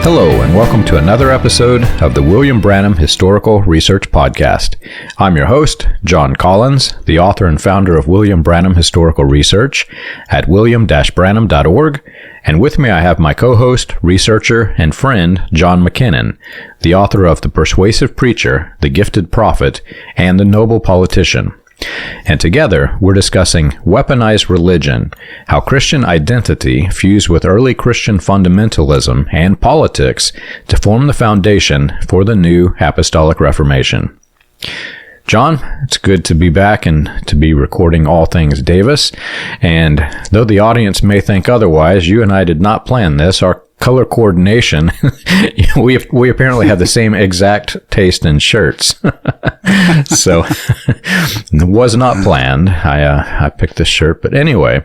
Hello, and welcome to another episode of the William Branham Historical Research Podcast. I'm your host, John Collins, the author and founder of William Branham Historical Research at william-branham.org, and with me I have my co-host, researcher, and friend, John McKinnon, the author of The Persuasive Preacher, The Gifted Prophet, and The Noble Politician. And together, we're discussing weaponized religion, how Christian identity fused with early Christian fundamentalism and politics to form the foundation for the new Apostolic Reformation. John, it's good to be back and to be recording all things Davis. And though the audience may think otherwise, you and I did not plan this. Our color coordination, we apparently have the same exact taste in shirts. So it was not planned. I picked this shirt. But anyway,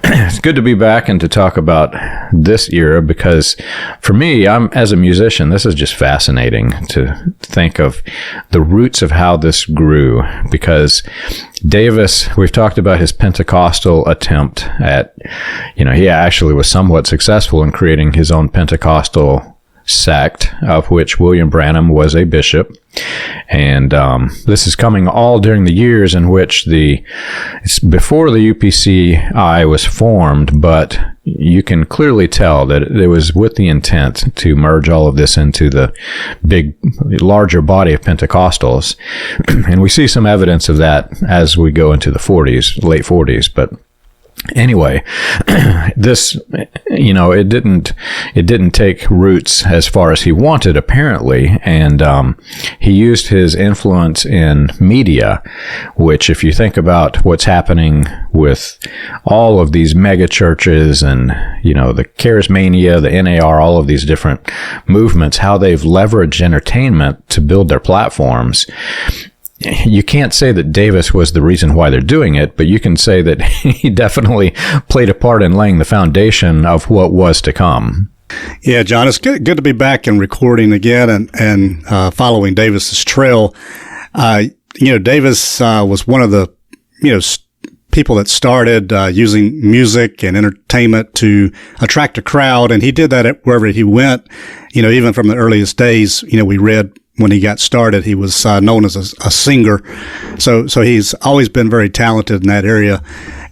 it's good to be back and to talk about this era because for me, as a musician, this is just fascinating to think of the roots of how this grew because Davis, we've talked about his Pentecostal attempt at, he actually was somewhat successful in creating his own Pentecostal sect, of which William Branham was a bishop. And this is coming all during the years in which it's before the UPCI was formed, but you can clearly tell that it was with the intent to merge all of this into the larger body of Pentecostals. And we see some evidence of that as we go into the late 40s, but anyway, this, it didn't take roots as far as he wanted, apparently, and he used his influence in media, which, if you think about what's happening with all of these mega churches and, the charismania, the NAR, all of these different movements, how they've leveraged entertainment to build their platforms. You can't say that Davis was the reason why they're doing it, but you can say that he definitely played a part in laying the foundation of what was to come. Yeah, John, it's good to be back and recording again and following Davis's trail. Davis was one of the, people that started using music and entertainment to attract a crowd, and he did that wherever he went. Even from the earliest days, we read when he got started, he was known as a singer. So he's always been very talented in that area.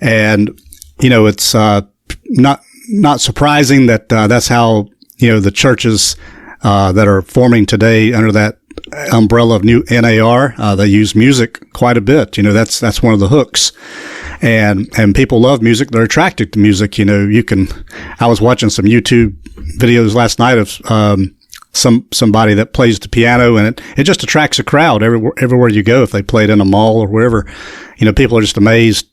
And, it's not surprising that that's how, the churches that are forming today under that umbrella of new NAR, they use music quite a bit. That's one of the hooks. And people love music. They're attracted to music. I was watching some YouTube videos last night of somebody that plays the piano, and it just attracts a crowd everywhere you go. If they play it in a mall or wherever, people are just amazed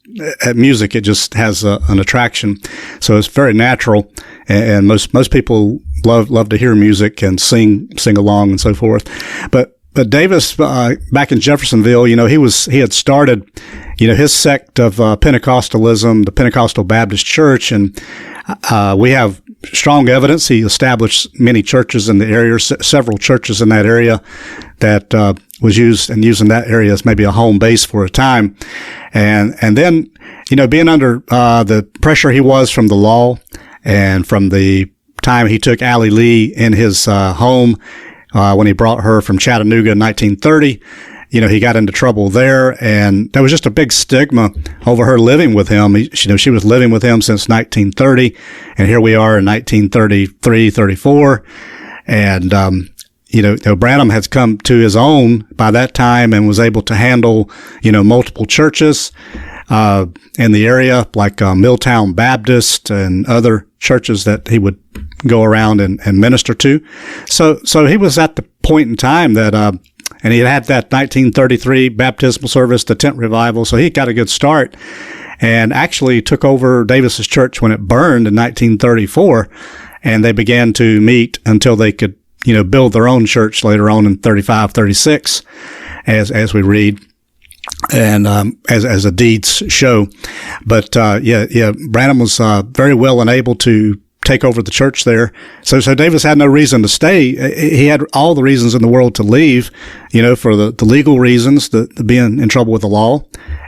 at music. It just has an attraction. So it's very natural, and most people love to hear music and sing along and so forth. But Davis, back in Jeffersonville, he had started, his sect of Pentecostalism, the Pentecostal Baptist Church, and we have strong evidence. He established many churches in the area, several churches in that area that was using that area as maybe a home base for a time. And then, being under the pressure he was from the law and from the time he took Allie Lee in his home when he brought her from Chattanooga in 1930, he got into trouble there, and there was just a big stigma over her living with him. She was living with him since 1930, and here we are in 1933, 34. And, Branham has come to his own by that time and was able to handle, multiple churches in the area, like Milltown Baptist and other churches that he would go around and minister to. So he was at the point in time that, and he had that 1933 baptismal service, the tent revival, so he got a good start and actually took over Davis's church when it burned in 1934, and they began to meet until they could, build their own church later on in 35, 36, as we read, and as the deeds show. But Branham was very well and able to take over the church there. So Davis had no reason to stay. He had all the reasons in the world to leave, for the legal reasons, the being in trouble with the law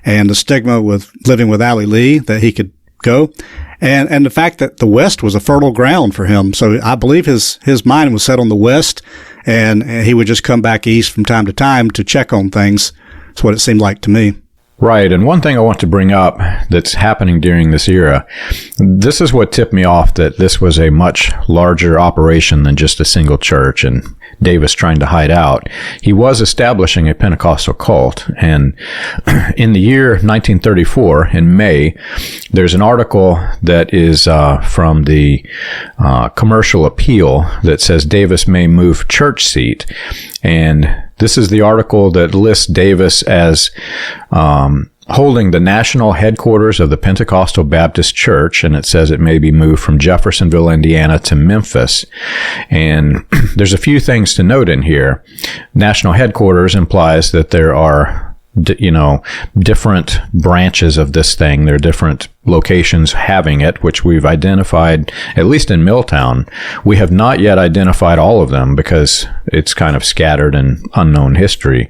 and the stigma with living with Allie Lee, that he could go. and the fact that the West was a fertile ground for him. So I believe his mind was set on the West, and he would just come back east from time to time to check on things. That's what it seemed like to me. Right. And one thing I want to bring up that's happening during this era, this is what tipped me off that this was a much larger operation than just a single church and Davis trying to hide out. He was establishing a Pentecostal cult. And in the year 1934, in May, there's an article that is from the Commercial Appeal that says Davis may move church seat. And this is the article that lists Davis as holding the national headquarters of the Pentecostal Baptist Church, and it says it may be moved from Jeffersonville, Indiana to Memphis. And there's a few things to note in here. National headquarters implies that there are different branches of this thing. There are different locations having it, which we've identified, at least in Milltown. We have not yet identified all of them because it's kind of scattered and unknown history.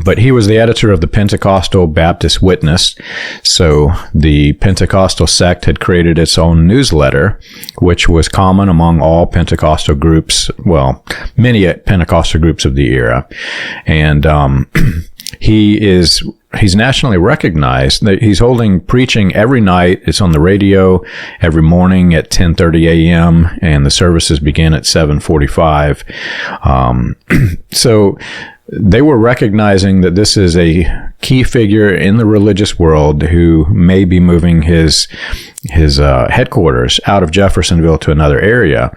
But he was the editor of the Pentecostal Baptist Witness. So the Pentecostal sect had created its own newsletter, which was common among all Pentecostal groups, well, many Pentecostal groups of the era. And he's nationally recognized. He's holding preaching every night. It's on the radio every morning at 10:30 a.m. and the services begin at 7:45. So they were recognizing that this is a key figure in the religious world who may be moving his headquarters out of Jeffersonville to another area.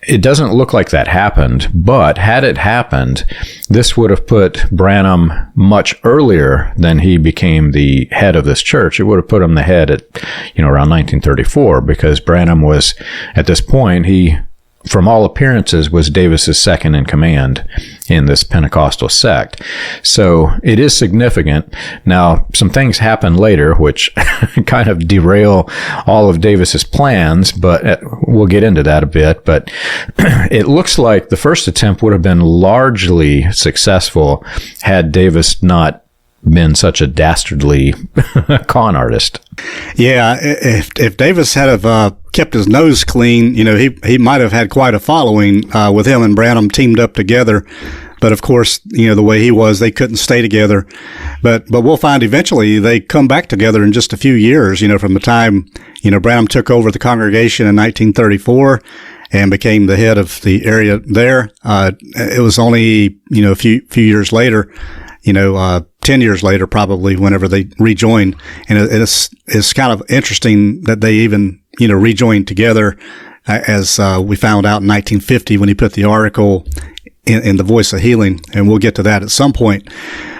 It doesn't look like that happened, but had it happened, this would have put Branham much earlier than he became the head of this church. It would have put him the head at, around 1934, because Branham was, at this point, he, from all appearances, was Davis's second in command in this Pentecostal sect. So it is significant. Now, some things happen later which kind of derail all of Davis's plans, but we'll get into that a bit. But it looks like the first attempt would have been largely successful had Davis not been such a dastardly con artist. Yeah, if Davis had kept his nose clean, he might have had quite a following with him and Branham teamed up together. But of course, the way he was, they couldn't stay together. But we'll find eventually they come back together in just a few years. From the time Branham took over the congregation in 1934 and became the head of the area there. It was only a few years later. 10 years later, probably, whenever they rejoined. And it's kind of interesting that they even, rejoined together, as we found out in 1950 when he put the article in the Voice of Healing. And we'll get to that at some point.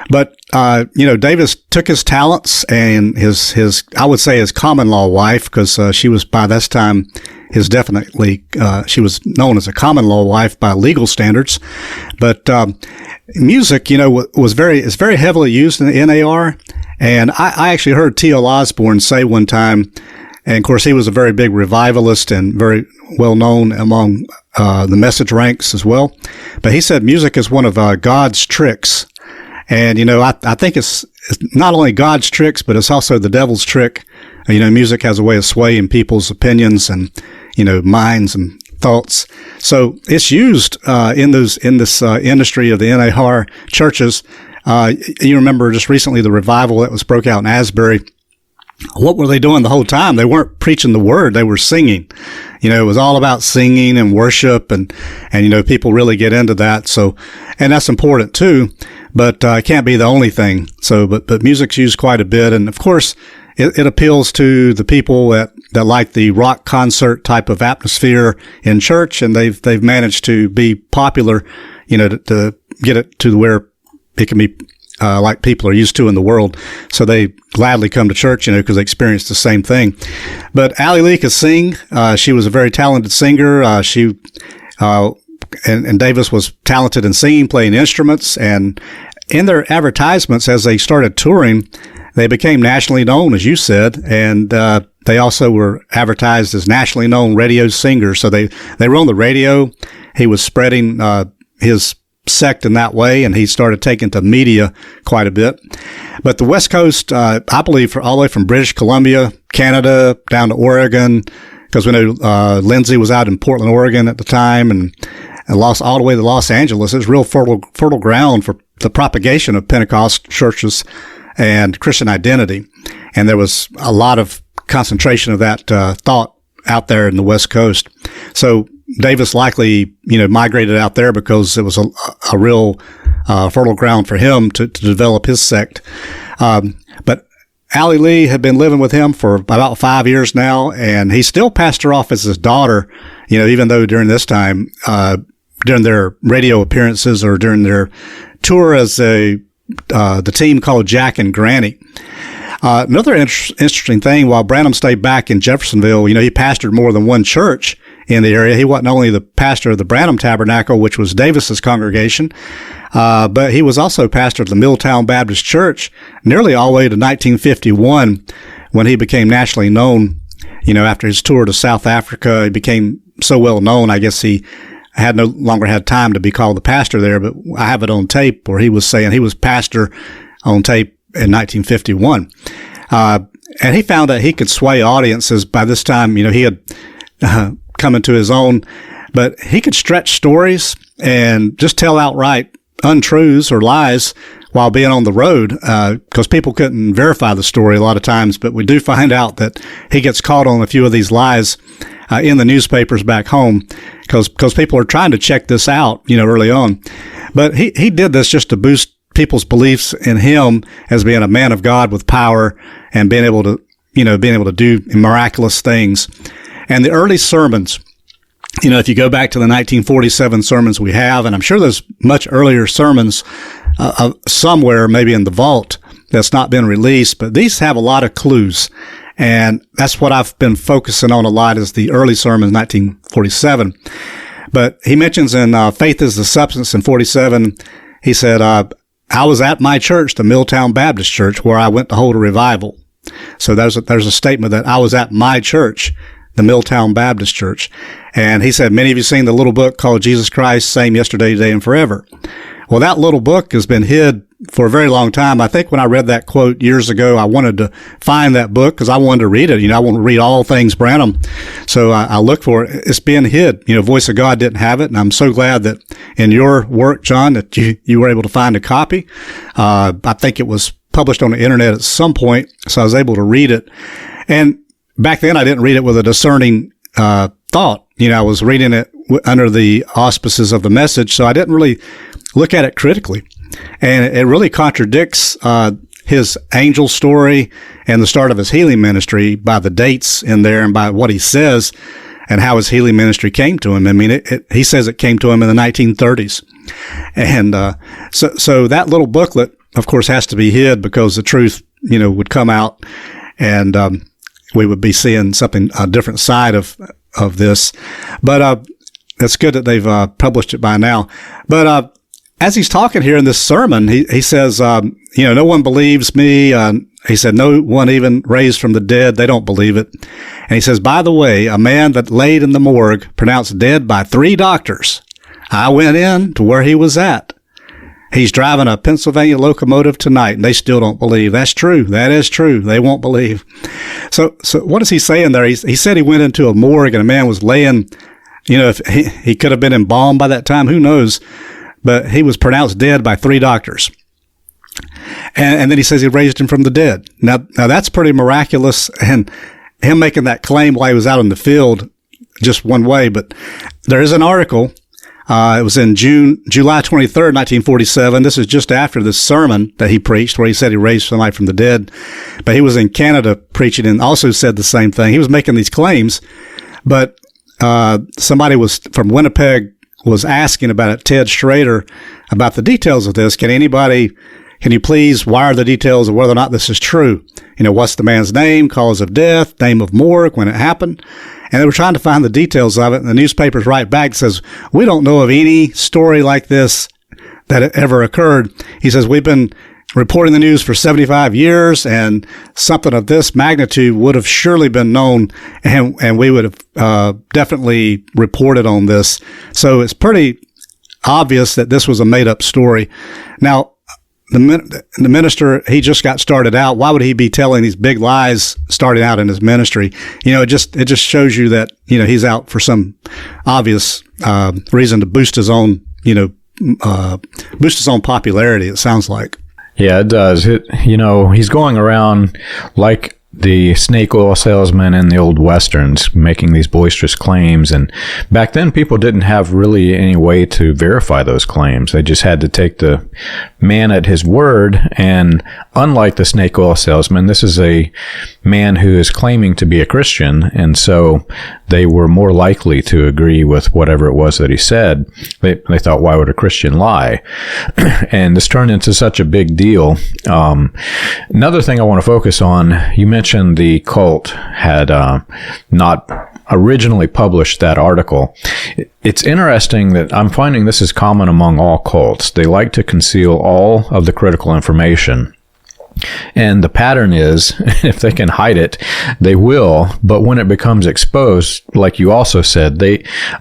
But, Davis took his talents and his I would say his common law wife, because she was by this time she was known as a common law wife by legal standards. But music, is very heavily used in the NAR. And I actually heard T.L. Osborne say one time, and of course he was a very big revivalist and very well known among the message ranks as well. But he said music is one of God's tricks. And, I think it's not only God's tricks, but it's also the devil's trick. Music has a way of swaying people's opinions and, minds and thoughts. So it's used in this industry of the NAR churches. You remember just recently the revival that was broke out in Asbury. What were they doing the whole time? They weren't preaching the word. They were singing. It was all about singing and worship and people really get into that. So, and that's important too, but it can't be the only thing. So, but music's used quite a bit. And of course, it appeals to the people that like the rock concert type of atmosphere in church. And they've managed to be popular, to get it to where it can be like people are used to in the world. So they gladly come to church, because they experience the same thing. But Allie Lee could sing. She was a very talented singer. And Davis was talented in singing, playing instruments. And in their advertisements, as they started touring, they became nationally known, as you said. And they also were advertised as nationally known radio singers. So they were on the radio. He was spreading his sect in that way, and he started taking to media quite a bit. But the West Coast, I believe, all the way from British Columbia, Canada, down to Oregon, because we know Lindsay was out in Portland, Oregon at the time, and all the way to Los Angeles. It was real fertile ground for the propagation of Pentecost churches and Christian identity. And there was a lot of concentration of that thought out there in the West Coast. So Davis likely, migrated out there because it was a real fertile ground for him to develop his sect. But Allie Lee had been living with him for about 5 years now, and he still passed her off as his daughter, even though during this time, during their radio appearances or during their tour as the team called Jack and Granny. Another interesting thing, while Branham stayed back in Jeffersonville, he pastored more than one church in the area. He wasn't only the pastor of the Branham Tabernacle, which was Davis's congregation, but he was also pastor of the Milltown Baptist Church nearly all the way to 1951 when he became nationally known. After his tour to South Africa, he became so well known, I guess he had no longer had time to be called the pastor there, but I have it on tape where he was saying he was pastor on tape in 1951. And he found that he could sway audiences. By this time, he had come into his own, but he could stretch stories and just tell outright untruths or lies while being on the road, because people couldn't verify the story a lot of times. But we do find out that he gets caught on a few of these lies in the newspapers back home, because people are trying to check this out, early on. But he did this just to boost people's beliefs in him as being a man of God with power and being able to do miraculous things. And the early sermons, if you go back to the 1947 sermons we have, and I'm sure there's much earlier sermons somewhere, maybe in the vault, that's not been released, but these have a lot of clues. And that's what I've been focusing on a lot, is the early sermons, 1947. But he mentions in Faith is the Substance in 47, he said, I was at my church, the Milltown Baptist Church, where I went to hold a revival. So there's a statement that I was at my church, the Milltown Baptist Church. And he said, many of you seen the little book called Jesus Christ, Same Yesterday, Today, and Forever. Well, that little book has been hid for a very long time. I think when I read that quote years ago, I wanted to find that book because I wanted to read it. I want to read all things Branham. So I looked for it. It's been hid. Voice of God didn't have it. And I'm so glad that in your work, John, that you were able to find a copy. I think it was published on the internet at some point, so I was able to read it. And back then, I didn't read it with a discerning thought. I was reading it under the auspices of the Message, so I didn't really look at it critically. And it really contradicts his angel story and the start of his healing ministry by the dates in there and by what he says and how his healing ministry came to him. I mean, he says it came to him in the 1930s. And so that little booklet, of course, has to be hid because the truth, would come out and we would be seeing a different side of this. But it's good that they've published it by now. But as he's talking here in this sermon, he says, no one believes me. He said, no one even raised from the dead. They don't believe it. And he says, by the way, a man that laid in the morgue pronounced dead by 3 doctors. I went in to where he was at. He's driving a Pennsylvania locomotive tonight, and they still don't believe. That's true. That is true. They won't believe. So what is he saying there? He said he went into a morgue and a man was laying, if he could have been embalmed by that time, who knows? But he was pronounced dead by 3 doctors. And then he says he raised him from the dead. Now that's pretty miraculous. And him making that claim while he was out in the field, just one way. But there is an article. It was in July 23rd, 1947. This is just after this sermon that he preached where he said he raised somebody from the dead. But he was in Canada preaching and also said the same thing. He was making these claims. But somebody was from Winnipeg was asking about it, Ted Schrader, about the details of this. Can you please wire the details of whether or not this is true? What's the man's name, cause of death, name of morgue, when it happened? And they were trying to find the details of it. And the newspapers right back says, we don't know of any story like this that it ever occurred. He says, we've been reporting the news for 75 years and something of this magnitude would have surely been known and we would have definitely reported on this. So it's pretty obvious that this was a made-up story. Now, the minister, he just got started out. Why would he be telling these big lies starting out in his ministry? It just shows you that, he's out for some obvious reason to boost his own, boost his own popularity, it sounds like. Yeah, it does. He's going around like the snake oil salesman in the old westerns, making these boisterous claims. And back then, people didn't have really any way to verify those claims. They just had to take the man at his word. And unlike the snake oil salesman, this is a man who is claiming to be a Christian. And so they were more likely to agree with whatever it was that he said. They thought, why would a Christian lie? And this turned into such a big deal. Another thing I want to focus on, you mentioned the cult had not originally published that article. It's interesting that I'm finding this is common among all cults. They like to conceal all of the critical information. And the pattern is, if they can hide it, they will. But when it becomes exposed, like you also said,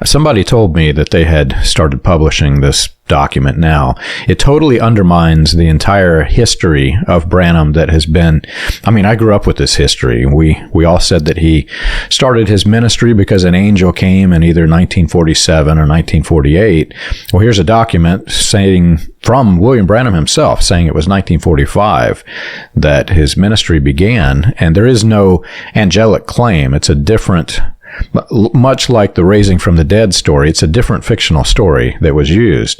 somebody told me that they had started publishing this document now. It totally undermines the entire history of Branham that has been, I grew up with this history. We all said that he started his ministry because an angel came in either 1947 or 1948. Well, here's a document saying from William Branham himself, saying it was 1945 that his ministry began, and there is no angelic claim. It's a different, much like the raising from the dead story, it's a different fictional story that was used.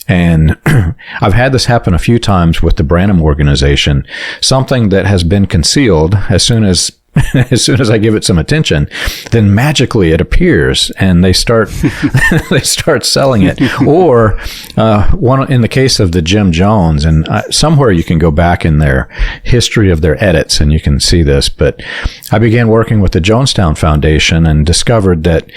And I've had this happen a few times with the Branham organization. Something that has been concealed, as soon as I give it some attention, then magically it appears and they start selling it. Or one in the case of the Jim Jones, and somewhere you can go back in their history of their edits and you can see this. But I began working with the Jonestown Foundation and discovered that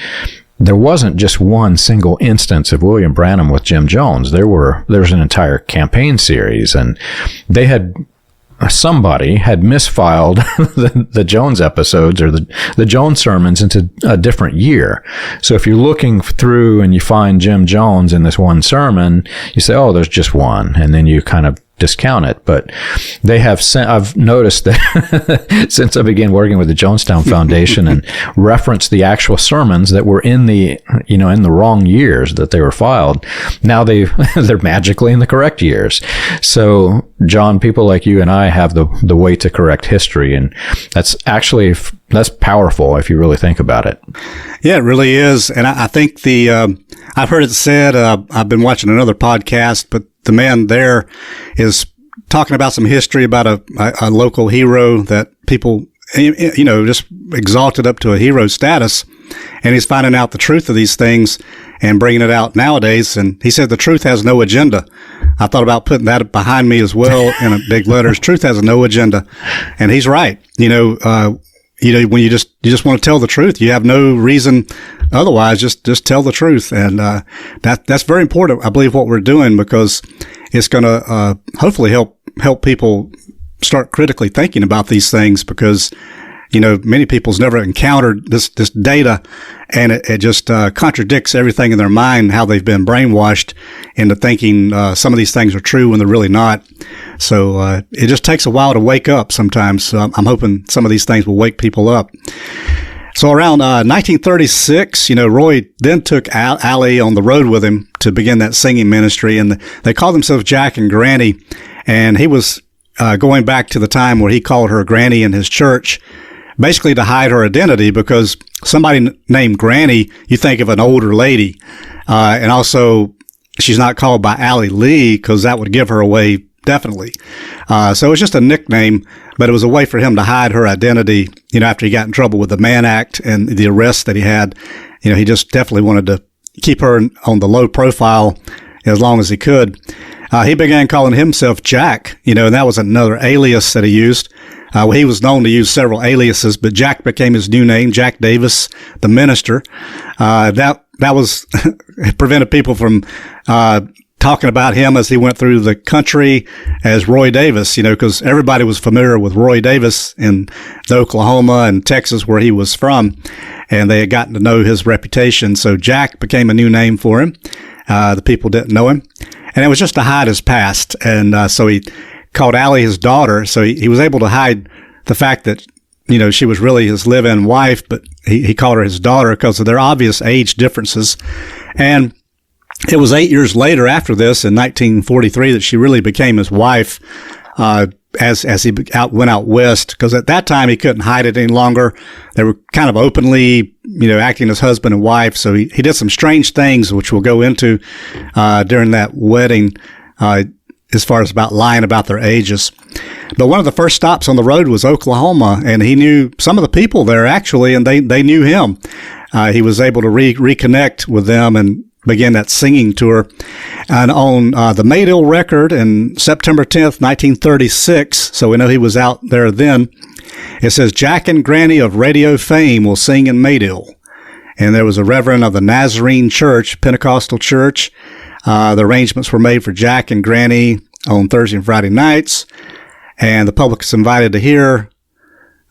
there wasn't just one single instance of William Branham with Jim Jones. There was an entire campaign series, and somebody had misfiled the Jones episodes or the Jones sermons into a different year. So if you're looking through and you find Jim Jones in this one sermon, you say, oh, there's just one. And then you kind of discount it. But they have I've noticed that since I began working with the Jonestown Foundation and referenced the actual sermons that were in the wrong years that they were filed, now they're magically in the correct years. So John, people like you and I have the way to correct history, and that's powerful if you really think about it. Yeah, it really is. And I think I've heard it said, I've been watching another podcast, but the man there is talking about some history about a local hero that people, just exalted up to a hero status. And he's finding out the truth of these things and bringing it out nowadays. And he said the truth has no agenda. I thought about putting that behind me as well in big letters. Truth has no agenda. And he's right. When you just want to tell the truth, you have no reason otherwise. Just tell the truth, and that's very important. I believe what we're doing, because it's going to hopefully help people start critically thinking about these things. Because many people's never encountered this data, and it just contradicts everything in their mind, how they've been brainwashed into thinking some of these things are true when they're really not. So it just takes a while to wake up sometimes. So I'm hoping some of these things will wake people up. So around 1936, Roy then took Allie on the road with him to begin that singing ministry, and they called themselves Jack and Granny. And he was going back to the time where he called her Granny in his church, basically to hide her identity, because somebody named Granny, you think of an older lady. And also, she's not called by Allie Lee, because that would give her away definitely. So it was just a nickname, but it was a way for him to hide her identity, after he got in trouble with the Mann Act and the arrests that he had. He just definitely wanted to keep her on the low profile as long as he could. He began calling himself Jack, and that was another alias that he used. He was known to use several aliases, but Jack became his new name, Jack Davis, the minister. That was prevented people from talking about him as he went through the country as Roy Davis, because everybody was familiar with Roy Davis in Oklahoma and Texas where he was from, and they had gotten to know his reputation. So Jack became a new name for him. The people didn't know him, and it was just to hide his past. And so he called Allie his daughter, so he was able to hide the fact that she was really his live-in wife, but he called her his daughter because of their obvious age differences. And it was 8 years later after this, in 1943, that she really became his wife, as he went out west, because at that time he couldn't hide it any longer. They were kind of openly, acting as husband and wife. So he did some strange things, which we'll go into, during that wedding, as far as about lying about their ages. But one of the first stops on the road was Oklahoma, and he knew some of the people there actually, and they knew him. He was able to reconnect with them and begin that singing tour. And on the Maydill record in September 10th, 1936, so we know he was out there then, it says, Jack and Granny of radio fame will sing in Maydill. And there was a reverend of the Nazarene Church, Pentecostal church. The arrangements were made for Jack and Granny on Thursday and Friday nights, and the public is invited to hear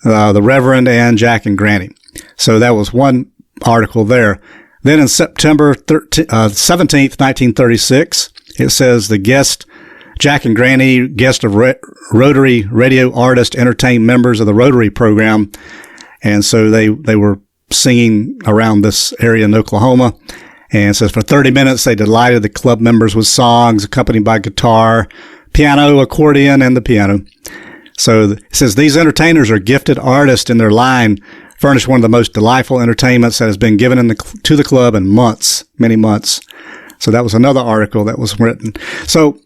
the Reverend and Jack and Granny. So that was one article there. Then in September 17th, 1936, it says the guest, Jack and Granny, guest of Rotary radio artist, entertained members of the Rotary program. And so they were singing around this area in Oklahoma. And it says for 30 minutes, they delighted the club members with songs accompanied by guitar, piano, accordion, and the piano. So it says these entertainers are gifted artists in their line, furnished one of the most delightful entertainments that has been given to the club in months, many months. So that was another article that was written. So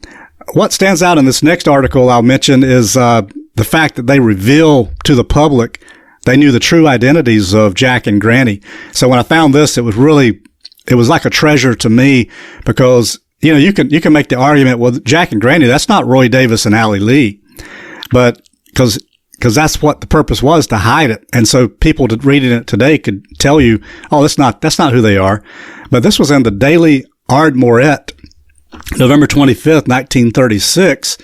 what stands out in this next article I'll mention is the fact that they reveal to the public they knew the true identities of Jack and Granny. So when I found this, it was like a treasure to me because, you can make the argument, well, Jack and Granny, that's not Roy Davis and Allie Lee. But because that's what the purpose was, to hide it. And so people reading it today could tell you, oh, that's not who they are. But this was in the Daily Ardmorette, November 25th, 1936.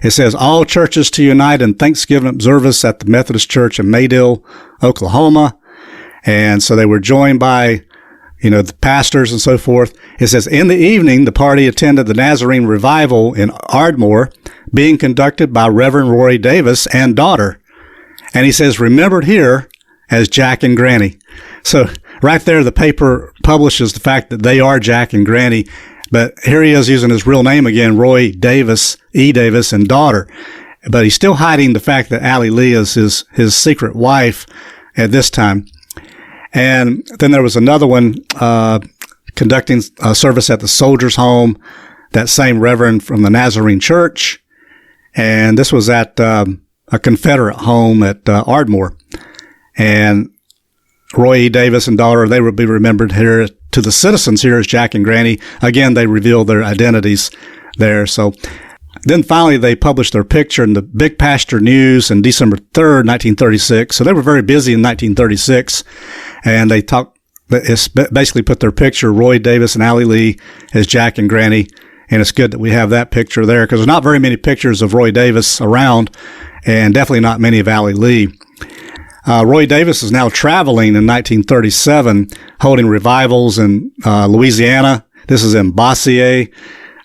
It says, all churches to unite in Thanksgiving observance at the Methodist Church in Maydill, Oklahoma. And so they were joined by the pastors and so forth. It says, in the evening, the party attended the Nazarene Revival in Ardmore, being conducted by Reverend Roy Davis and daughter. And he says, remembered here as Jack and Granny. So right there, the paper publishes the fact that they are Jack and Granny. But here he is using his real name again, Roy Davis, E. Davis, and daughter. But he's still hiding the fact that Allie Lee is his secret wife at this time. And then there was another one conducting a service at the Soldiers' Home, that same reverend from the Nazarene Church. And this was at a Confederate home at Ardmore. And Roy E. Davis and daughter, they will be remembered here to the citizens here as Jack and Granny. Again, they reveal their identities there. So then finally they published their picture in the Big Pasture News on December 3rd, 1936. So they were very busy in 1936. And they basically put their picture, Roy Davis and Allie Lee, as Jack and Granny. And it's good that we have that picture there because there's not very many pictures of Roy Davis around and definitely not many of Allie Lee. Roy Davis is now traveling in 1937, holding revivals in Louisiana. This is in Bossier,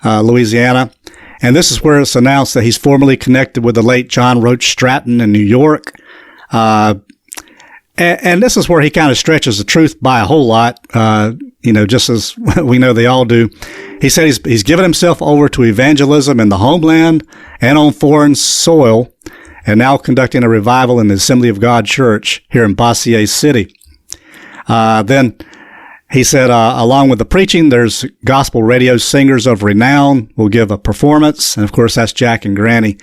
Louisiana. And this is where it's announced that he's formally connected with the late John Roach Stratton in New York. And this is where he kind of stretches the truth by a whole lot, just as we know they all do. He said he's given himself over to evangelism in the homeland and on foreign soil, and now conducting a revival in the Assembly of God Church here in Bossier City. Then he said, along with the preaching, there's gospel radio singers of renown will give a performance, and of course that's Jack and Granny.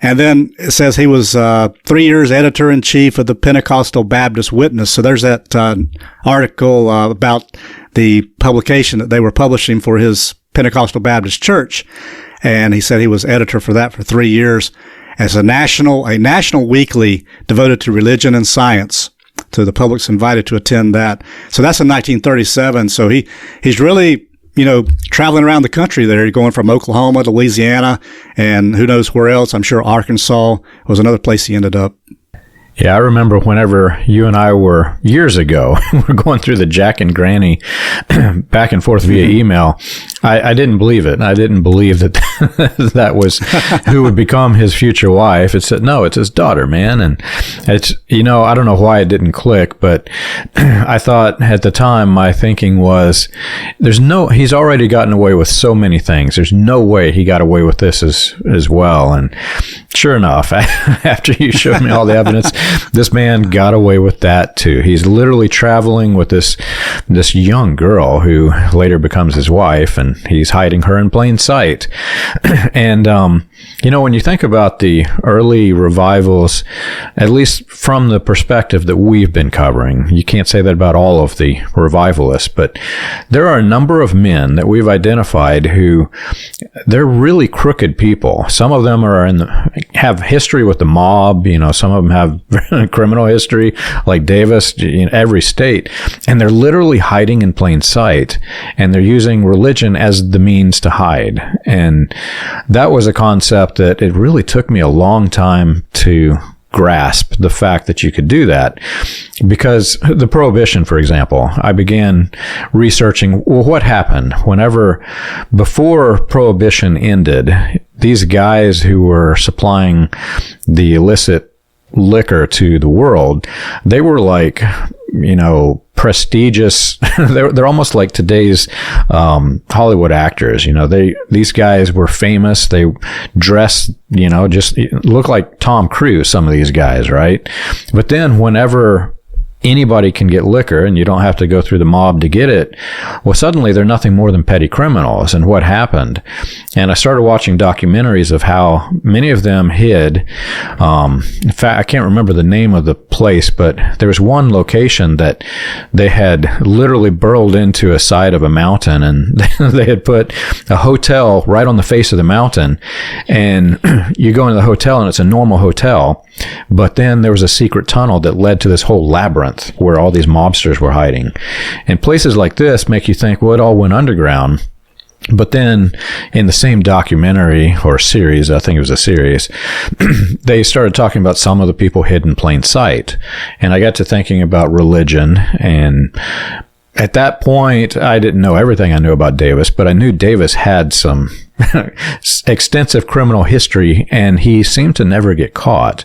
And then it says he was 3 years editor-in-chief of the Pentecostal Baptist Witness. So there's that article about the publication that they were publishing for his Pentecostal Baptist Church. And he said he was editor for that for 3 years as a national weekly devoted to religion and science. So the public's invited to attend that. So that's in 1937. So he's really, traveling around the country there, going from Oklahoma to Louisiana and who knows where else. I'm sure Arkansas was another place he ended up. Yeah, I remember whenever you and I were, years ago, we're going through the Jack and Granny back and forth via email. I didn't believe it. I didn't believe that that was who would become his future wife. It said, no, it's his daughter, man. And it's, I don't know why it didn't click, but I thought at the time, my thinking was, he's already gotten away with so many things. There's no way he got away with this as well. And sure enough, after you showed me all the evidence, this man got away with that too. He's literally traveling with this young girl who later becomes his wife, and he's hiding her in plain sight. And, when you think about the early revivals, at least from the perspective that we've been covering, you can't say that about all of the revivalists, but there are a number of men that we've identified who they're really crooked people. Some of them have history with the mob. Some of them have criminal history, like Davis, in every state, and they're literally hiding in plain sight, and they're using religion as the means to hide. And that was a concept that it really took me a long time to grasp, the fact that you could do that. Because the Prohibition, for example, I began researching, well, what happened before Prohibition ended, these guys who were supplying the illicit liquor to the world, they were like, prestigious. They're almost like today's Hollywood actors. These guys were famous. They dressed, just look like Tom Cruise, some of these guys, right? But then whenever anybody can get liquor and you don't have to go through the mob to get it, well, suddenly they're nothing more than petty criminals. And what happened? And I started watching documentaries of how many of them hid. In fact, I can't remember the name of the place, but there was one location that they had literally burrowed into a side of a mountain, and they had put a hotel right on the face of the mountain. And you go into the hotel and it's a normal hotel, but then there was a secret tunnel that led to this whole labyrinth where all these mobsters were hiding. And places like this make you think, well, it all went underground. But then in the same documentary or series, I think it was a series, they started talking about some of the people hid in plain sight. And I got to thinking about religion. And at that point, I didn't know everything I knew about Davis, but I knew Davis had some extensive criminal history, and he seemed to never get caught.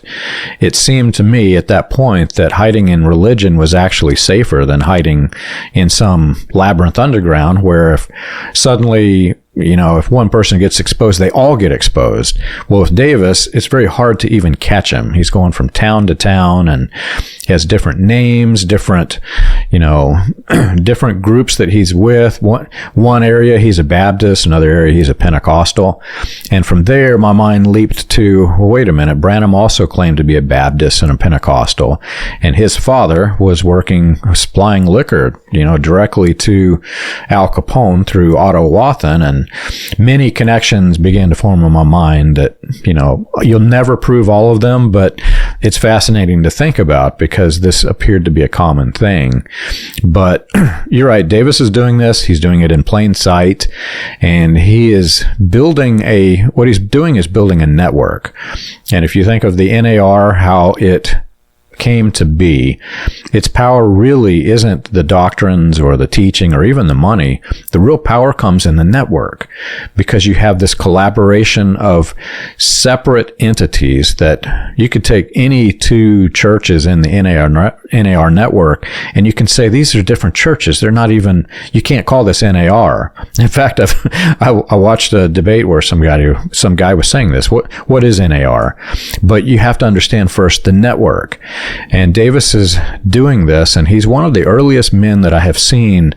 It seemed to me at that point that hiding in religion was actually safer than hiding in some labyrinth underground, where if suddenly, if one person gets exposed, they all get exposed. Well, with Davis, it's very hard to even catch him. He's going from town to town, and he has different names, different groups that he's with. One area he's a Baptist, another area he's a Pentecostal. And from there, my mind leaped to, well, wait a minute, Branham also claimed to be a Baptist and a Pentecostal. And his father was supplying liquor, directly to Al Capone through Otto Wathen. And many connections began to form in my mind that, you'll never prove all of them, but it's fascinating to think about because this appeared to be a common thing. But you're right, Davis is doing this. He's doing it in plain sight, and he is building what he's doing is building a network. And if you think of the NAR, how it came to be, its power really isn't the doctrines or the teaching or even the money. The real power comes in the network, because you have this collaboration of separate entities that you could take any two churches in the NAR network and you can say these are different churches. They're not even, you can't call this NAR. In fact, I watched a debate where some guy was saying this. What is NAR? But you have to understand first the network. And Davis is doing this, and he's one of the earliest men that I have seen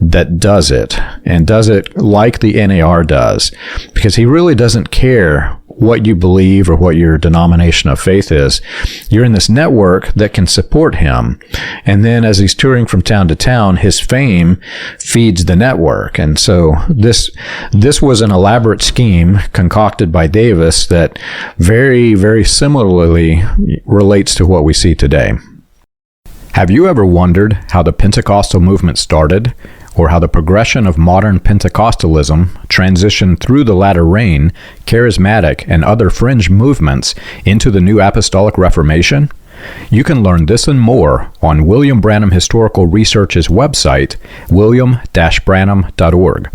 that does it, and does it like the NAR does, because he really doesn't care what you believe or what your denomination of faith is. You're in this network that can support him. And then as he's touring from town to town, his fame feeds the network. And so this was an elaborate scheme concocted by Davis that very, very similarly relates to what we see today. Have you ever wondered how the Pentecostal movement started? or how the progression of modern Pentecostalism transitioned through the latter rain, charismatic, and other fringe movements into the new Apostolic Reformation? You can learn this and more on William Branham Historical Research's website, william-branham.org.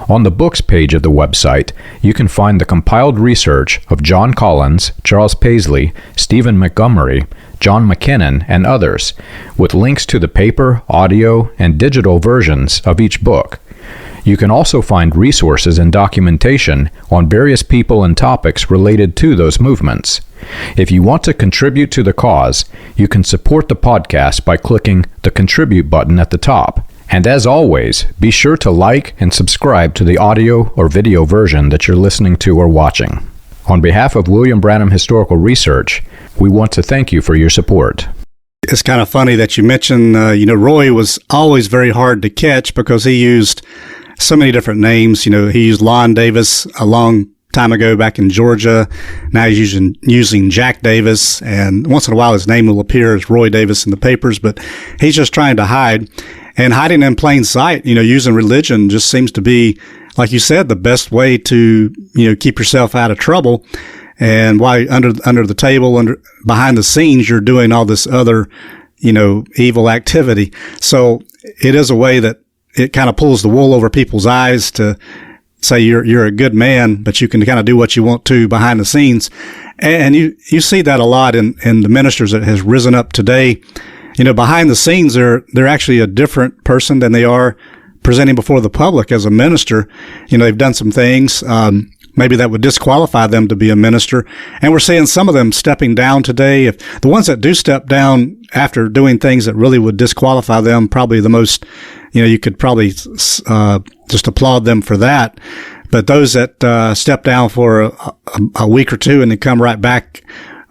On the books page of the website, you can find the compiled research of John Collins, Charles Paisley, Stephen Montgomery, John McKinnon, and others, with links to the paper, audio, and digital versions of each book. You can also find resources and documentation on various people and topics related to those movements. If you want to contribute to the cause, you can support the podcast by clicking the Contribute button at the top. And as always, be sure to like and subscribe to the audio or video version that you're listening to or watching. On behalf of William Branham Historical Research, we want to thank you for your support. It's kind of funny that you mentioned, Roy was always very hard to catch because he used so many different names. He used Lon Davis a long time ago back in Georgia. Now he's using Jack Davis, and once in a while his name will appear as Roy Davis in the papers, but he's just trying to hide. And hiding in plain sight, using religion just seems to be, like you said, the best way to, keep yourself out of trouble. And why under the table, behind the scenes, you're doing all this other, evil activity. So it is a way that it kind of pulls the wool over people's eyes to say you're a good man, but you can kind of do what you want to behind the scenes. And you see that a lot in the ministers that has risen up today. Behind the scenes, they're actually a different person than they are presenting before the public as a minister. They've done some things, maybe that would disqualify them to be a minister. And we're seeing some of them stepping down today. If the ones that do step down after doing things that really would disqualify them, probably the most, you could probably, just applaud them for that. But those that, step down for a week or two and then come right back,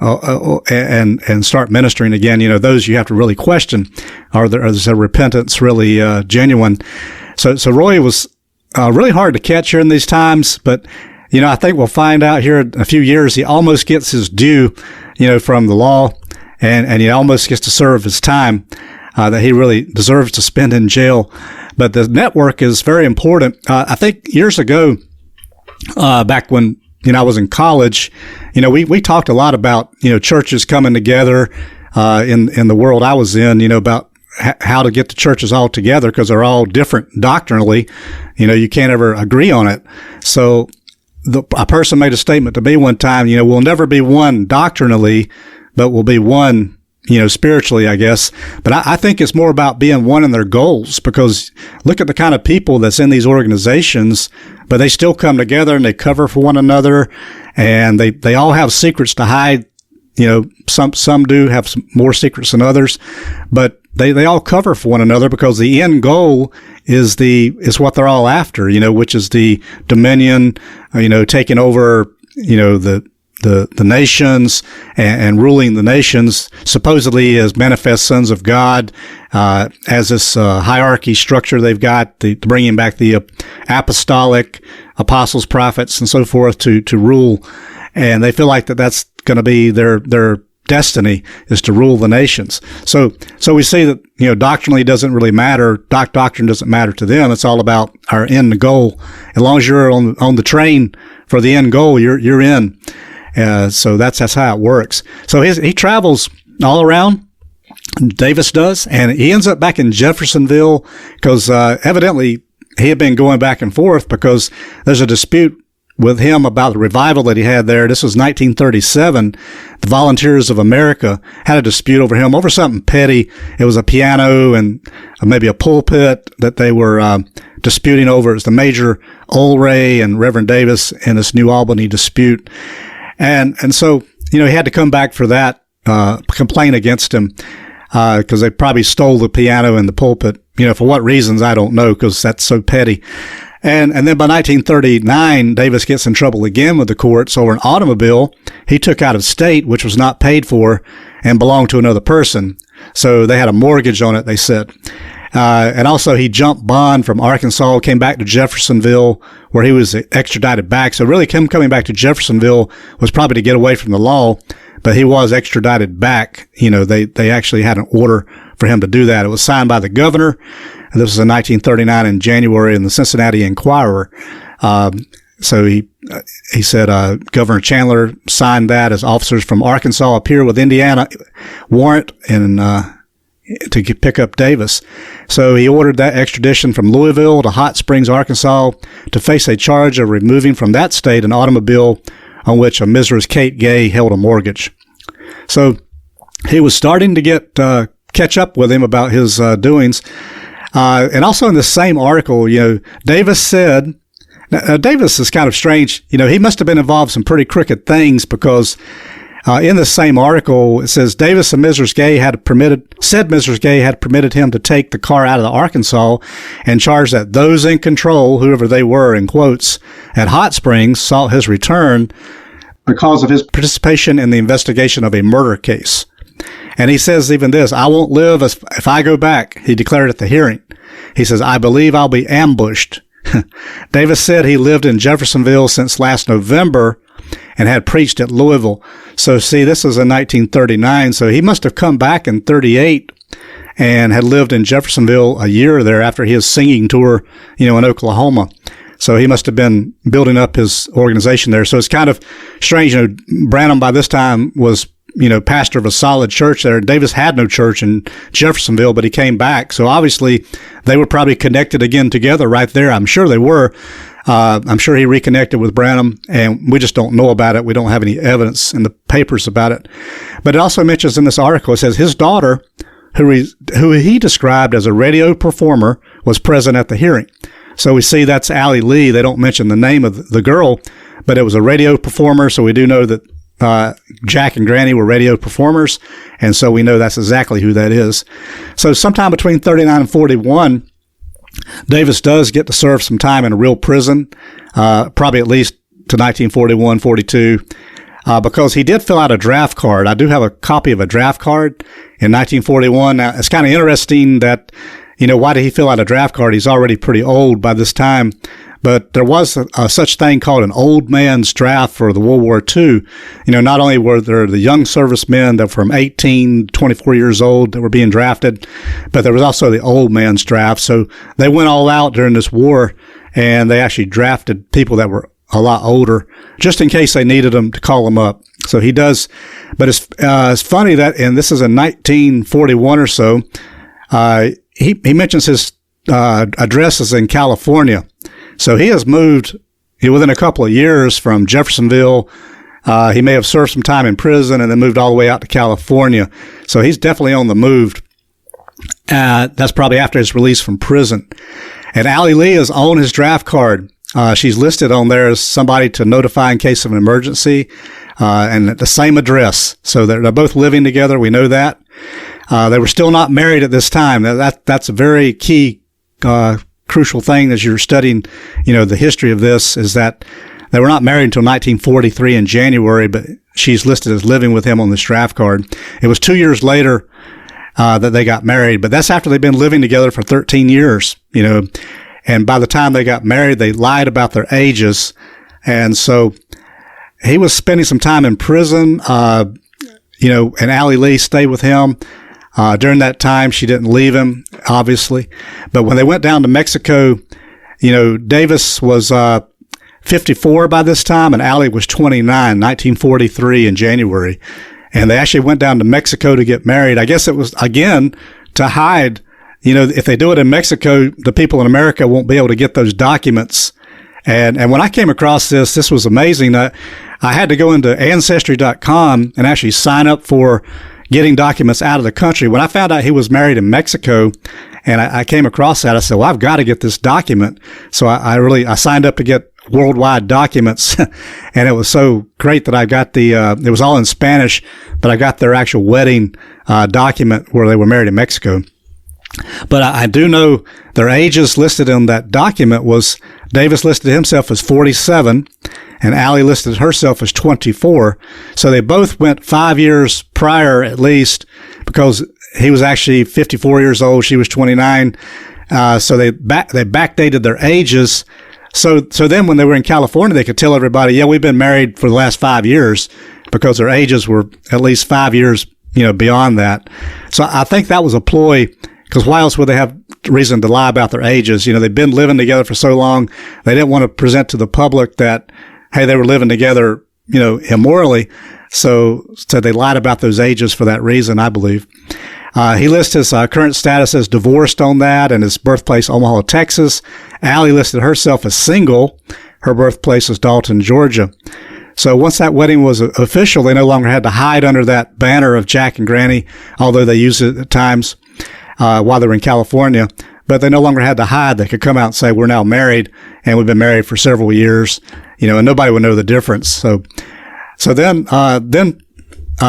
and start ministering again, those you have to really question. Is their repentance really genuine? So Roy was really hard to catch here in these times, but I think we'll find out here in a few years he almost gets his due, from the law, and he almost gets to serve his time that he really deserves to spend in jail. But the network is very important. I think years ago, back when I was in college, we talked a lot about, churches coming together, in the world I was in, about how to get the churches all together because they're all different doctrinally. You can't ever agree on it. So a person made a statement to me one time, we'll never be one doctrinally, but we'll be one, spiritually, I guess. But I think it's more about being one in their goals, because look at the kind of people that's in these organizations, but they still come together and they cover for one another, and they all have secrets to hide. Some do have some more secrets than others, but they all cover for one another because the end goal is what they're all after, which is the dominion, taking over, the nations and ruling the nations, supposedly as manifest sons of God, as this hierarchy structure they've got, bringing back the apostolic apostles, prophets, and so forth to rule. And they feel like that's going to be their destiny, is to rule the nations. So we see that, doctrinally doesn't really matter. Doctrine doesn't matter to them. It's all about our end goal. As long as you're on the train for the end goal, you're in. So that's how it works. So he travels all around, Davis does, and he ends up back in Jeffersonville because evidently he had been going back and forth because there's a dispute with him about the revival that he had there. This was 1937. The Volunteers of America had a dispute over him over something petty. It was a piano and maybe a pulpit that they were disputing over. It was the Major Olray and Reverend Davis in this New Albany dispute. And so, he had to come back for that, complaint against him, because they probably stole the piano and the pulpit. For what reasons, I don't know, because that's so petty. And then by 1939, Davis gets in trouble again with the courts over an automobile he took out of state, which was not paid for and belonged to another person. So they had a mortgage on it, they said. And also he jumped bond from Arkansas, came back to Jeffersonville, where he was extradited back. So really him coming back to Jeffersonville was probably to get away from the law, but he was extradited back. They actually had an order for him to do that. It was signed by the governor. This was in 1939 in January in the Cincinnati Enquirer. So he said Governor Chandler signed that as officers from Arkansas appear with Indiana warrant to pick up Davis. So he ordered that extradition from Louisville to Hot Springs, Arkansas, to face a charge of removing from that state an automobile on which a Mrs. Kate Gay held a mortgage. So he was starting to get catch up with him about his doings. And also in the same article, Davis said, Davis is kind of strange. He must have been involved in some pretty crooked things, because in the same article, it says Davis and Mrs. Gay Mrs. Gay had permitted him to take the car out of Arkansas, and charged that those in control, whoever they were in quotes, at Hot Springs sought his return because of his participation in the investigation of a murder case. And he says even this, I won't live if I go back, he declared at the hearing. He says, I believe I'll be ambushed. Davis said he lived in Jeffersonville since last November and had preached at Louisville. So see, this was in 1939. So he must have come back in 38 and had lived in Jeffersonville a year there after his singing tour, in Oklahoma. So he must have been building up his organization there. So it's kind of strange. Branham by this time was, pastor of a solid church there. Davis had no church in Jeffersonville, but he came back. So obviously they were probably connected again together right there. I'm sure they were. I'm sure he reconnected with Branham, and we just don't know about it. We don't have any evidence in the papers about it. But it also mentions in this article, it says his daughter, who he described as a radio performer, was present at the hearing. So we see that's Allie Lee. They don't mention the name of the girl, but it was a radio performer. So we do know that Jack and Granny were radio performers, and so we know that's exactly who that is. So sometime between 39 and 41, Davis does get to serve some time in a real prison, probably at least to 1941, 42, because he did fill out a draft card. I do have a copy of a draft card in 1941. Now, it's kind of interesting that, why did he fill out a draft card? He's already pretty old by this time. But there was a such thing called an old man's draft for the World War II. Not only were there the young servicemen that were from 18 to 24 years old that were being drafted, but there was also the old man's draft. So they went all out during this war, and they actually drafted people that were a lot older, just in case they needed them to call them up. So he does. But it's funny that, and this is in 1941 or so, he mentions his addresses in California. So he has moved within a couple of years from Jeffersonville. He may have served some time in prison and then moved all the way out to California. So he's definitely on the move. That's probably after his release from prison. And Allie Lee is on his draft card. She's listed on there as somebody to notify in case of an emergency, and at the same address. So they're both living together. We know that. They were still not married at this time. That's a very key crucial thing as you're studying, the history of this, is that they were not married until 1943 in January, but she's listed as living with him on this draft card. It was 2 years later that they got married, but that's after they've been living together for 13 years, and by the time they got married, they lied about their ages. And so he was spending some time in prison, and Allie Lee stayed with him. During that time, she didn't leave him, obviously. But when they went down to Mexico, Davis was 54 by this time, and Allie was 29, 1943 in January. And they actually went down to Mexico to get married. I guess it was, again, to hide. If they do it in Mexico, the people in America won't be able to get those documents. And when I came across this was amazing. I had to go into Ancestry.com and actually sign up for getting documents out of the country. When I found out he was married in Mexico, and I came across that, I said, well, I've got to get this document. So I signed up to get worldwide documents, and it was so great that I got it was all in Spanish, but I got their actual wedding document where they were married in Mexico. But I do know their ages listed in that document was Davis listed himself as 47, and Allie listed herself as 24. So they both went 5 years prior at least, because he was actually 54 years old, she was 29. So they backdated their ages. So then when they were in California, they could tell everybody, yeah, we've been married for the last 5 years, because their ages were at least 5 years, beyond that. So I think that was a ploy because why else would they have reason to lie about their ages? They've been living together for so long. They didn't want to present to the public that, hey, they were living together, immorally. So they lied about those ages for that reason, I believe. He lists his current status as divorced on that, and his birthplace, Omaha, Texas. Allie listed herself as single. Her birthplace is Dalton, Georgia. So once that wedding was official, they no longer had to hide under that banner of Jack and Granny, although they used it at times while they were in California. But they no longer had to hide. They could come out and say, we're now married, and we've been married for several years, and nobody would know the difference. So then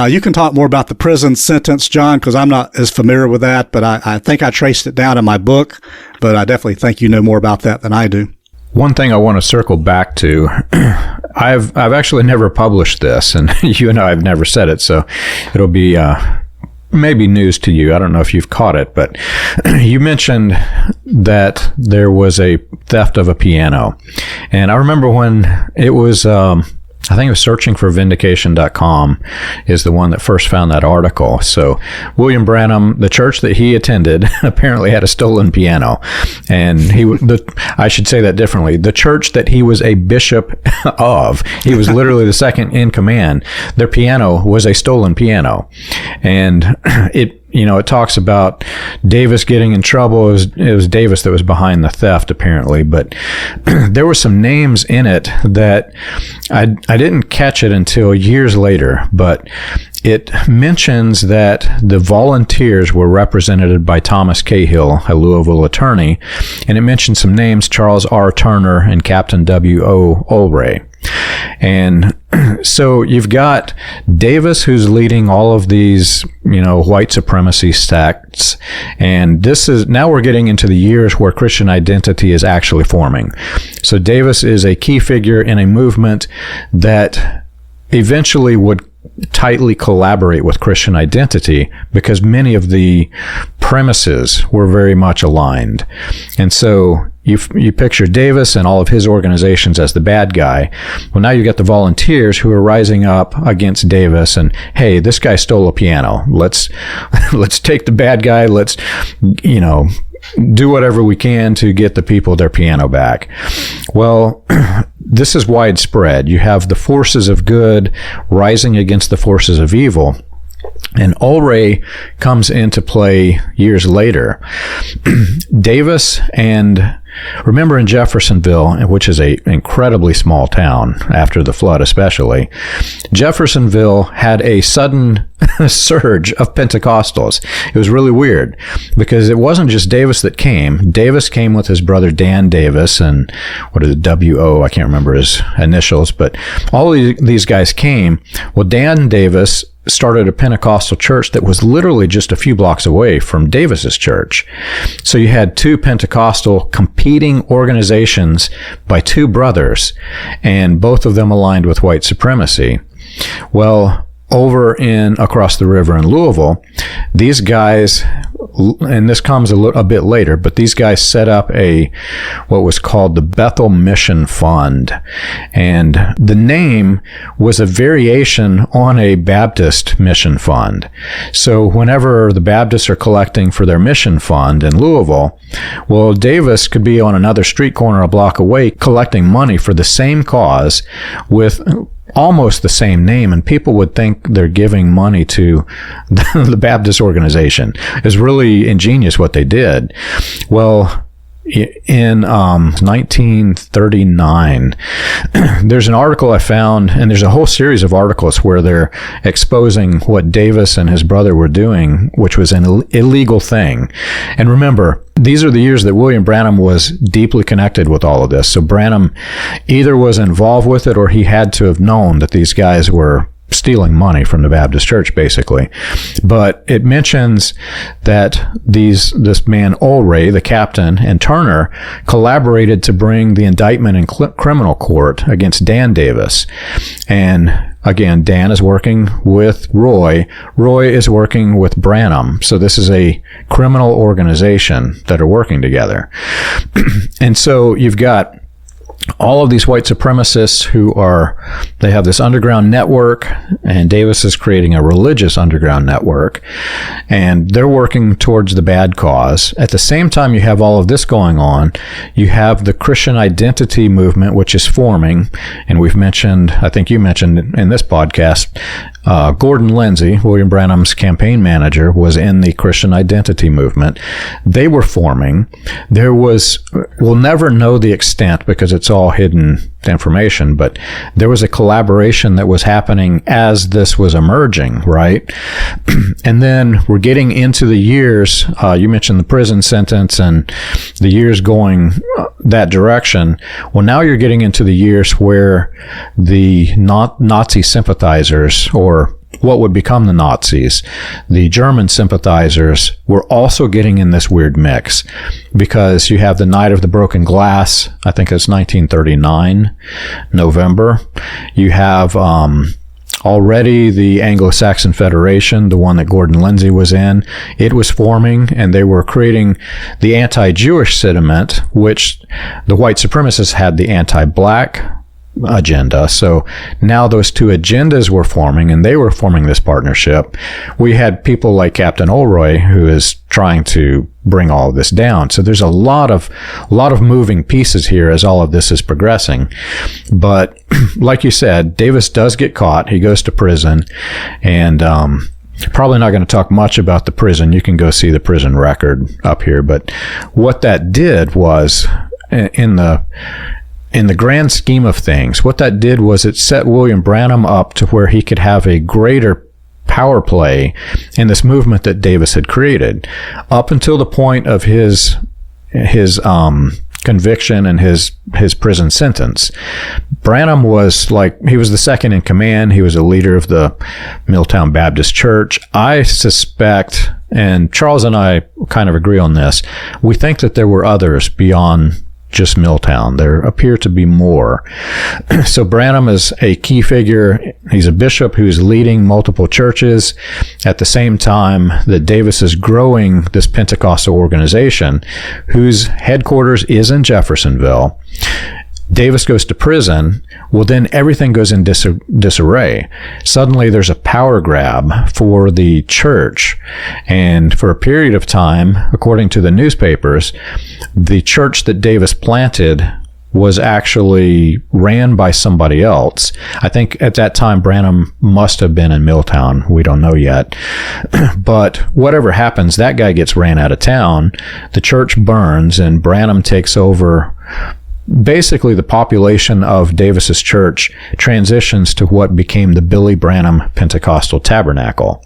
you can talk more about the prison sentence, John, because I'm not as familiar with that, but I think I traced it down in my book, but I definitely think you know more about that than I do. One thing I want to circle back to, I've actually never published this, and you and I have never said it, so it'll be maybe news to you. I don't know if you've caught it, but you mentioned that there was a theft of a piano. And I remember when it was, I think it was searchingforvindication.com is the one that first found that article. So William Branham, the church that he attended, apparently had a stolen piano. And I should say that differently. The church that he was a bishop of, he was literally the second in command. Their piano was a stolen piano. And it talks about Davis getting in trouble. It was Davis that was behind the theft, apparently. But there were some names in it that I didn't catch it until years later. But it mentions that the volunteers were represented by Thomas Cahill, a Louisville attorney. And it mentioned some names, Charles R. Turner and Captain W.O. Ulray. And so you've got Davis, who's leading all of these, white supremacy sects. And now we're getting into the years where Christian identity is actually forming. So Davis is a key figure in a movement that eventually would tightly collaborate with Christian identity because many of the premises were very much aligned. And so you picture Davis and all of his organizations as the bad guy. Well, now you got the volunteers who are rising up against Davis and, hey, this guy stole a piano. Let's take the bad guy. Let's, do whatever we can to get the people their piano back. Well, this is widespread. You have the forces of good rising against the forces of evil. And Ulray comes into play years later. Davis and remember in Jeffersonville, which is an incredibly small town after the flood especially, Jeffersonville had a sudden surge of Pentecostals. It was really weird because it wasn't just Davis that came. Davis came with his brother Dan Davis and what is it, W.O., I can't remember his initials, but all of these guys came. Well, Dan Davis started a Pentecostal church that was literally just a few blocks away from Davis's church. So you had two Pentecostal competing organizations by two brothers, and both of them aligned with white supremacy. Well, over across the river in Louisville, these guys, and this comes a bit later, but these guys set up what was called the Bethel Mission Fund. And the name was a variation on a Baptist mission fund. So whenever the Baptists are collecting for their mission fund in Louisville, well, Davis could be on another street corner a block away collecting money for the same cause with almost the same name, and people would think they're giving money to the Baptist organization. It's really ingenious what they did. Well, in 1939, there's an article I found, and there's a whole series of articles where they're exposing what Davis and his brother were doing, which was an illegal thing. And remember, these are the years that William Branham was deeply connected with all of this. So Branham either was involved with it or he had to have known that these guys were stealing money from the Baptist church, basically. But it mentions that this man Ulray, the captain, and Turner collaborated to bring the indictment in criminal court against Dan Davis. And again, Dan is working with Roy. Roy is working with Branham. So this is a criminal organization that are working together. And so you've got all of these white supremacists they have this underground network, and Davis is creating a religious underground network, and they're working towards the bad cause. At the same time you have all of this going on, you have the Christian identity movement, which is forming, and I think you mentioned in this podcast, Gordon Lindsay, William Branham's campaign manager, was in the Christian identity movement. They were forming. We'll never know the extent because it's all hidden information, but there was a collaboration that was happening as this was emerging, right? And then we're getting into the years, you mentioned the prison sentence and the years going that direction. Well, now you're getting into the years where the Nazi sympathizers, or what would become the Nazis, the German sympathizers, were also getting in this weird mix, because you have the Night of the Broken Glass, I think it's 1939, November. You have already the Anglo-Saxon Federation, the one that Gordon Lindsay was in. It was forming, and they were creating the anti-Jewish sentiment, which the white supremacists had the anti-black agenda. So now those two agendas were forming, and they were forming this partnership. We had people like Captain Olroy, who is trying to bring all of this down. So there's a lot of moving pieces here as all of this is progressing. But like you said, Davis does get caught. He goes to prison, and probably not going to talk much about the prison. You can go see the prison record up here. But what that did was, in the grand scheme of things, what that did was it set William Branham up to where he could have a greater power play in this movement that Davis had created. Up until the point of his conviction and his prison sentence, Branham was he was the second in command. He was a leader of the Milltown Baptist Church. I suspect, and Charles and I kind of agree on this, we think that there were others beyond just Milltown. There appear to be more. So Branham is a key figure. He's a bishop who's leading multiple churches at the same time that Davis is growing this Pentecostal organization, whose headquarters is in Jeffersonville. Davis goes to prison. Well, then everything goes in disarray. Suddenly there's a power grab for the church. And for a period of time, according to the newspapers, the church that Davis planted was actually ran by somebody else. I think at that time Branham must have been in Milltown. We don't know yet. But whatever happens, that guy gets ran out of town. The church burns, and Branham takes over. Basically, the population of Davis's church transitions to what became the Billy Branham Pentecostal Tabernacle.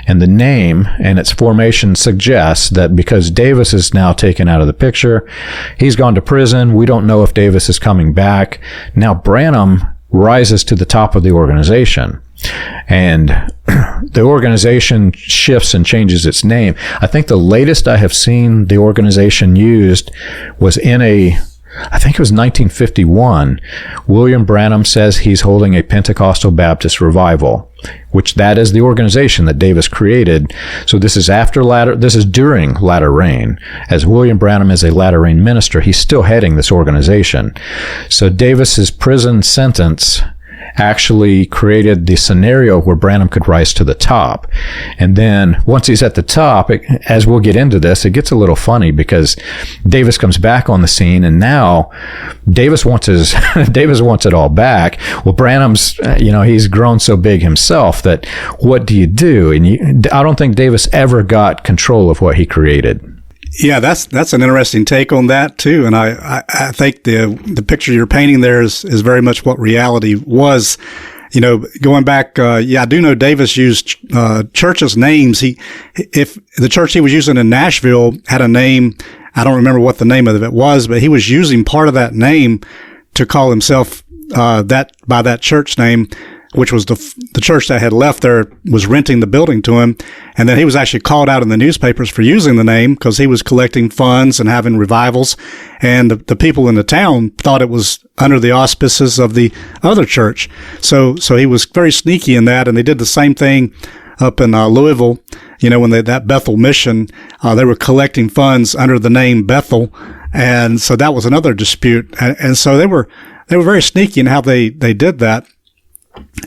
And the name and its formation suggests that because Davis is now taken out of the picture, he's gone to prison. We don't know if Davis is coming back. Now Branham rises to the top of the organization. And the organization shifts and changes its name. I think the latest I have seen the organization used was I think it was 1951, William Branham says he's holding a Pentecostal Baptist revival, which that is the organization that Davis created. So this is during latter rain. As William Branham is a latter rain minister, he's still heading this organization. So Davis's prison sentence actually created the scenario where Branham could rise to the top. And then once he's at the top, as we'll get into this, it gets a little funny because Davis comes back on the scene, and now Davis wants it all back. Well, Branham's, he's grown so big himself that what do you do? And I don't think Davis ever got control of what he created. Yeah, that's an interesting take on that too, and I think the picture you're painting there is very much what reality was. Going back, I do know Davis used churches' names. If the church he was using in Nashville had a name, I don't remember what the name of it was, but he was using part of that name to call himself by that church name, which was the church that had left there was renting the building to him. And then he was actually called out in the newspapers for using the name because he was collecting funds and having revivals. And the people in the town thought it was under the auspices of the other church. So he was very sneaky in that. And they did the same thing up in Louisville. When that Bethel mission, they were collecting funds under the name Bethel. And so that was another dispute. And so they were very sneaky in how they did that.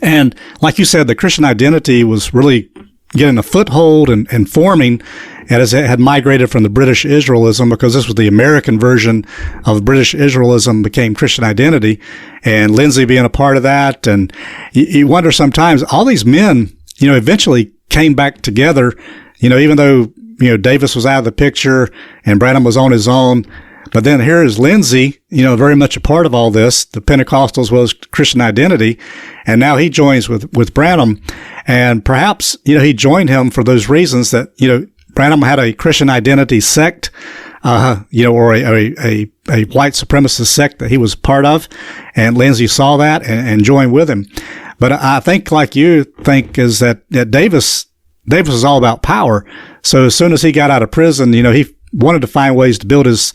And like you said, the Christian identity was really getting a foothold and forming, and as it had migrated from the British Israelism, because this was the American version of British Israelism, became Christian identity, and Lindsay being a part of that. And you wonder sometimes, all these men, eventually came back together, even though, Davis was out of the picture and Branham was on his own. But then here is Lindsay, very much a part of all this. The Pentecostals was Christian identity. And now he joins with Branham. And perhaps, he joined him for those reasons that, Branham had a Christian identity sect, or a white supremacist sect that he was part of. And Lindsay saw that and joined with him. But I think, like you think, is that Davis is all about power. So as soon as he got out of prison, he wanted to find ways to build his,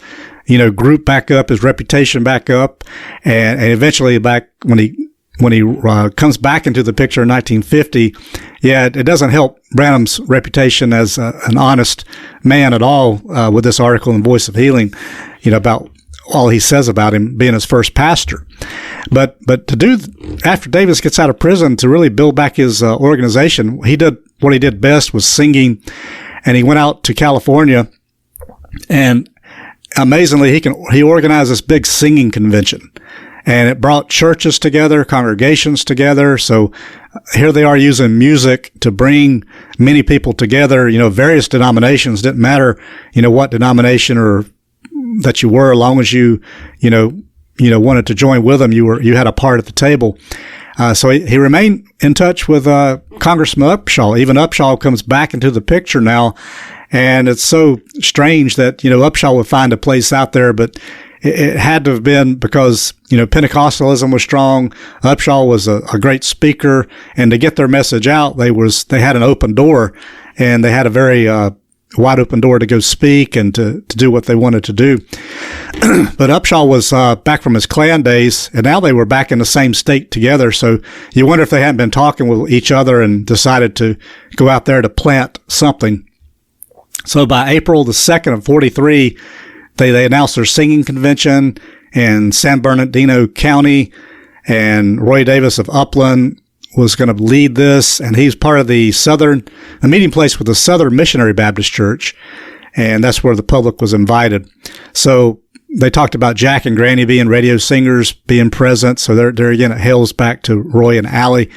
group back up, his reputation back up. And eventually back when he comes back into the picture in 1950, it doesn't help Branham's reputation as an honest man at all, with this article in Voice of Healing, about all he says about him being his first pastor. But to do, after Davis gets out of prison, to really build back his organization, what he did best was singing, and he went out to California, and amazingly, he organized this big singing convention. And it brought churches together, congregations together. So here they are using music to bring many people together, various denominations. Didn't matter, what denomination or that you were, as long as you wanted to join with them, you had a part at the table. So he remained in touch with Congressman Upshaw. Even Upshaw comes back into the picture now. And it's so strange that, Upshaw would find a place out there, but it had to have been because, Pentecostalism was strong. Upshaw was a great speaker, and to get their message out, they had an open door, and they had a very wide open door to go speak and to do what they wanted to do. But Upshaw was back from his Klan days, and now they were back in the same state together. So you wonder if they hadn't been talking with each other and decided to go out there to plant something. So by April the 2nd of 43, they announced their singing convention in San Bernardino County, and Roy Davis of Upland was going to lead this, and he's part of a meeting place with the Southern Missionary Baptist Church, and that's where the public was invited. So they talked about Jack and Granny being radio singers, being present. So there again, it hails back to Roy and Allie.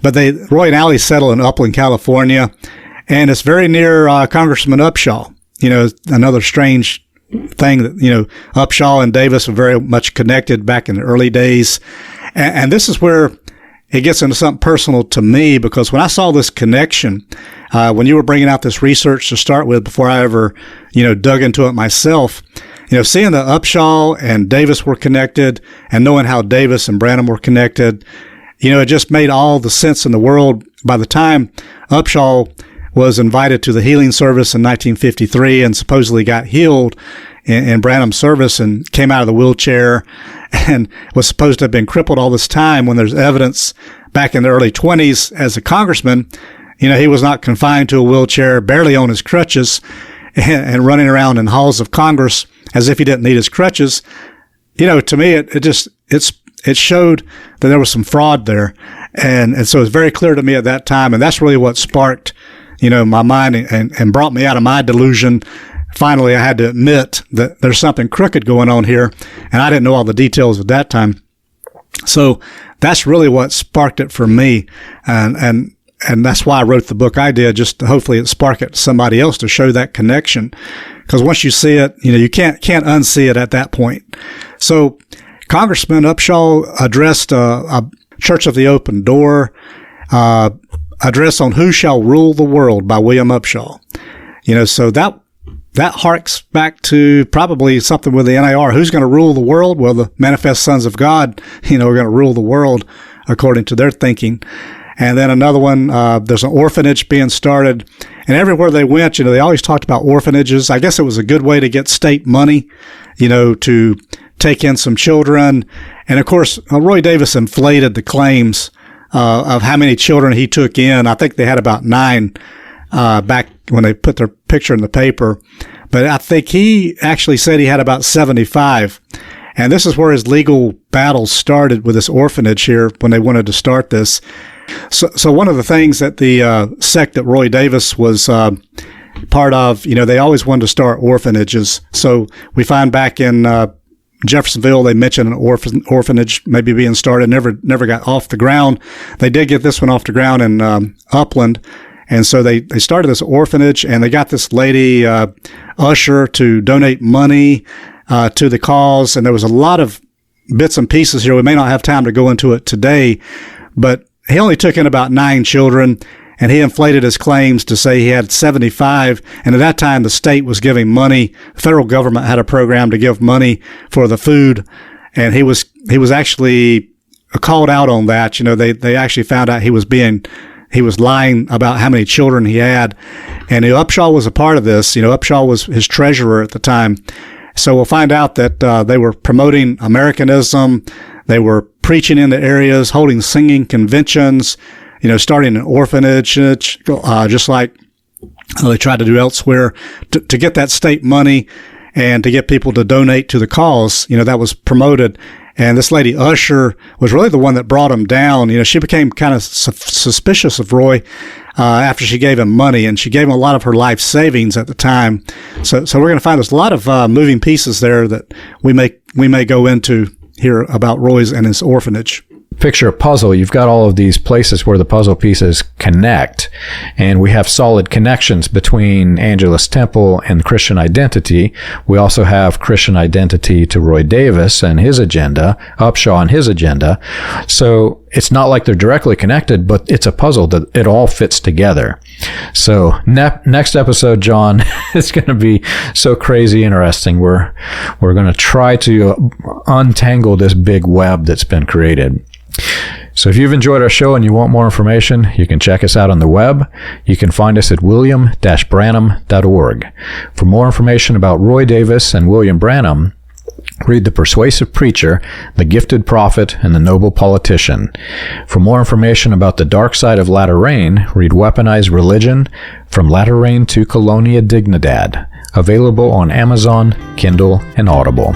But Roy and Allie settled in Upland, California, and it's very near Congressman Upshaw. Another strange thing that, Upshaw and Davis were very much connected back in the early days. And this is where it gets into something personal to me, because when I saw this connection, when you were bringing out this research to start with, before I ever, dug into it myself, seeing that Upshaw and Davis were connected, and knowing how Davis and Branham were connected, it just made all the sense in the world. By the time Upshaw was invited to the healing service in 1953 and supposedly got healed in Branham's service and came out of the wheelchair and was supposed to have been crippled all this time, when there's evidence back in the early 20s as a congressman, he was not confined to a wheelchair, barely on his crutches, and running around in halls of Congress as if he didn't need his crutches. To me, it showed that there was some fraud there. And so it's very clear to me at that time. And that's really what sparked, my mind and brought me out of my delusion. Finally, I had to admit that there's something crooked going on here, and I didn't know all the details at that time. So that's really what sparked it for me, and that's why I wrote the book I did, just to hopefully it spark it to somebody else to show that connection. Because once you see it, you can't unsee it at that point. So Congressman Upshaw addressed a Church of the Open Door address on Who Shall Rule the World by William Upshaw. So that harks back to probably something with the NAR. Who's going to rule the world? Well, the manifest sons of God, are going to rule the world according to their thinking. And then another one, there's an orphanage being started. And everywhere they went, they always talked about orphanages. I guess it was a good way to get state money, to take in some children. And of course, Roy Davis inflated the claims of how many children he took in. I think they had about 9 back when they put their picture in the paper. but I think he actually said he had about 75. And this is where his legal battles started with this orphanage here when they wanted to start this. So one of the things that the sect that Roy Davis was part of, they always wanted to start orphanages. So we find back in Jeffersonville, they mentioned an orphanage maybe being started, never got off the ground. They did get this one off the ground in Upland. And so they started this orphanage, and they got this lady, Usher, to donate money to the cause. And there was a lot of bits and pieces here. We may not have time to go into it today, but he only took in about 9 children, and he inflated his claims to say he had 75. And at that time, the state was giving money. The federal government had a program to give money for the food, and he was actually called out on that. They actually found out he was lying about how many children he had. And Upshaw was a part of this. Upshaw was his treasurer at the time. So we'll find out that they were promoting Americanism. They were preaching in the areas, holding singing conventions, starting an orphanage, just like they tried to do elsewhere, to get that state money and to get people to donate to the cause. That was promoted. And this lady Usher was really the one that brought him down. She became kind of suspicious of Roy after she gave him money, and she gave him a lot of her life savings at the time. So we're going to find there's a lot of moving pieces there that we may go into here about Roy's and his orphanage. Picture a puzzle. You've got all of these places where the puzzle pieces connect, and we have solid connections between Angelus Temple and Christian identity. We also have Christian identity to Roy Davis and his agenda, Upshaw and his agenda. So it's not like they're directly connected, but it's a puzzle that it all fits together. So next episode, John, it's going to be so crazy interesting. We're going to try to untangle this big web that's been created. So if you've enjoyed our show and you want more information, you can check us out on the web. You can find us at william-branham.org. For more information about Roy Davis and William Branham, read The Persuasive Preacher, The Gifted Prophet, and The Noble Politician. For more information about the dark side of latter rain, read Weaponized Religion, From Latter Rain to Colonia Dignidad, available on Amazon, Kindle, and Audible.